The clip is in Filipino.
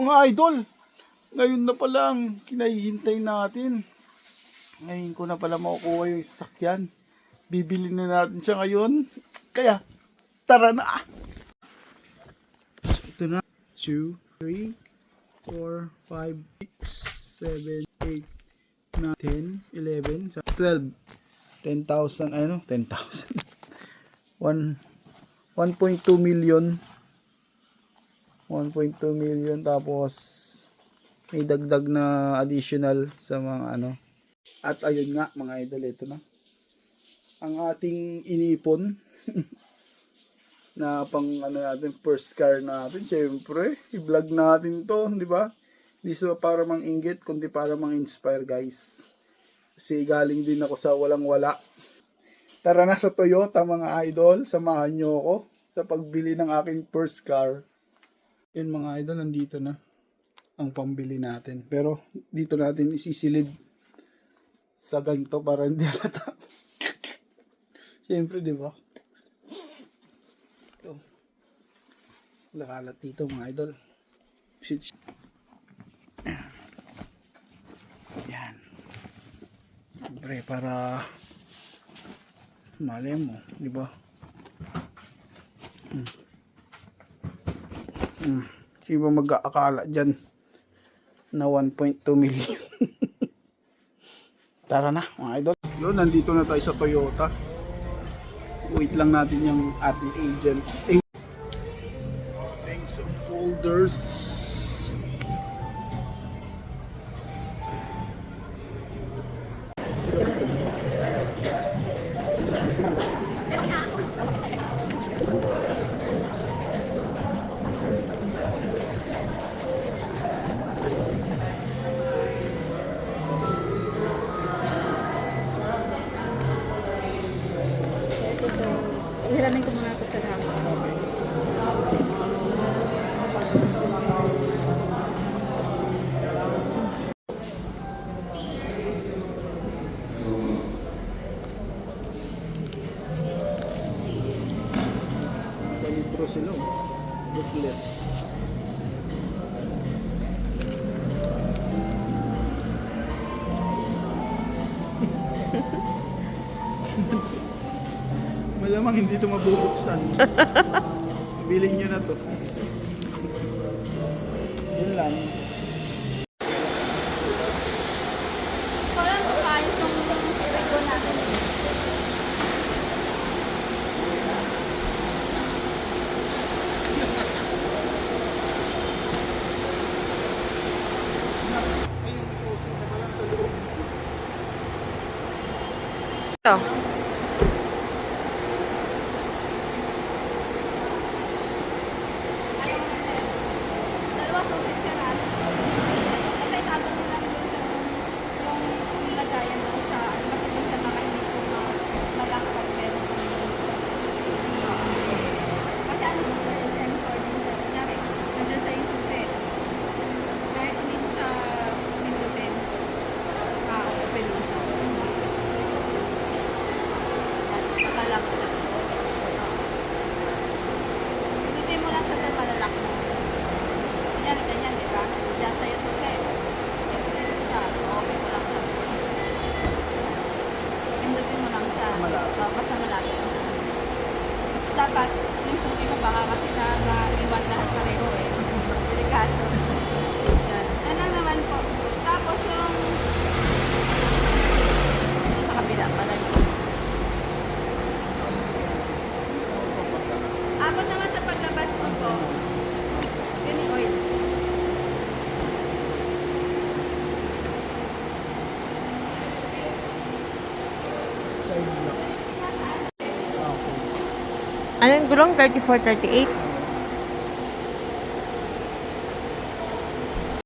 mga idol. Ngayon na pala ang kinahihintay natin. Ngayon ko na pala makukuha yung sasakyan. Bibili na natin siya ngayon. Kaya, tara na! Ito na. 2, 3, 4, 5, 6, 7, 8, 9, 10, 11, 12. 10,000, ano? 10,000. 1.2 million. 1.2 million tapos may dagdag na additional sa mga ano. At ayun nga mga idol, ito na ang ating inipon na pang ano natin, first car natin. Syempre i-vlog natin to, di ba? Hindi sa para mang-inggit kundi para mang-inspire, guys, kasi galing din ako sa walang wala. Tara na sa Toyota mga idol, samahan nyo ako sa pagbili ng aking first car. Yun mga idol, nandito na ang pambili natin. Pero dito natin isisilid sa ganito para hindi halata. Siyempre, di ba? Ito. Lakalat dito mga idol. Shit. Yan. Siyempre, para malay mo, di ba? Sino ba mag-aakala dyan na 1.2 million? Tara na mga idol. Yun, nandito na tayo sa Toyota. Wait lang natin yung ating agent. Thanks of folders. Hiramin ko muna ito sa dami. Litro sila. Booklet. Malamang hindi ito mabubuksan. Bilhin nyo na to. Yun lang. Parang kaayos yung rego natin. Ito. Dalawa po siya na. Kasi itago mo lang yung lagayan mo sa kasi sa mga hindi ko malakot meron. Kasi ano po sir, sensor din sir. Kunyari, nandun sa yung susi. Kahit hindi mo siya pindutin, open mo siya. Sa malak mo lang. Pindutin mo lang siya sa malalak mo. Ganyan, ganyan, di ba? Diyan sa'yo susi. Pindutin mo siya. Okay mo lang siya. Pindutin mo lang siya. Basta malapit mo siya. Dapat, yung susi mo baka kasi na maiwan lahat pareho eh. Delikado. Yan. Ano naman po. Tapos yung sa kabila pala yun. Abot naman sa paglabas ko po. Yun yung oil. Anong gulong? 34, 38?